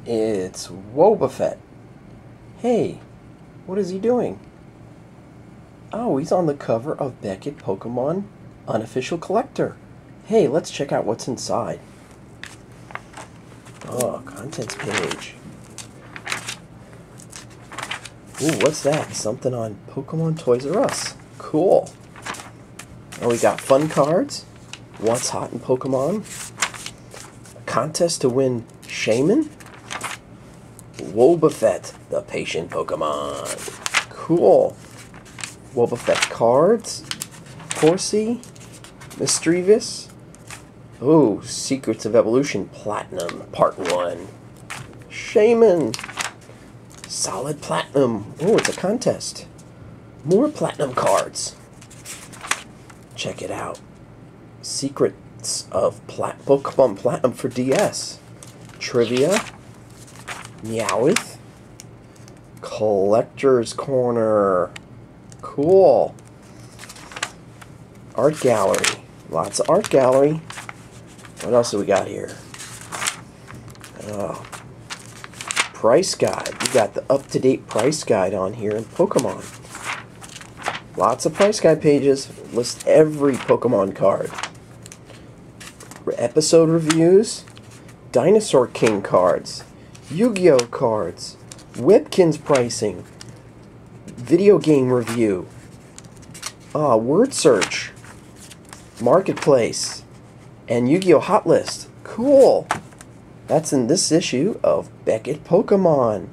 It's Wobbuffet. Hey, what is he doing? Oh, he's on the cover of Beckett Pokemon Unofficial Collector. Hey, let's check out what's inside. Oh, contents page. Ooh, what's that? Something on Pokemon Toys R Us. Cool. Oh, we got fun cards. What's hot in Pokemon? A contest to win Shaman. Wobbuffet, the patient Pokemon. Cool. Wobbuffet cards. Horsey. Mischievous. Ooh, Secrets of Evolution Platinum, Part 1. Shaman. Solid Platinum. Oh, it's a contest. More Platinum cards. Check it out. Secrets of Pokemon Platinum for DS. Trivia. Meowth. Collector's Corner. Cool. Art Gallery. Lots of Art Gallery. What else do we got here? Oh. Price guide. We got the up-to-date price guide on here in Pokemon. Lots of price guide pages. List every Pokemon card. Episode reviews. Dinosaur King cards. Yu-Gi-Oh cards. Webkinz pricing. Video game review. Word search. Marketplace. And Yu-Gi-Oh Hot List. Cool. That's in this issue of Beckett Pokemon.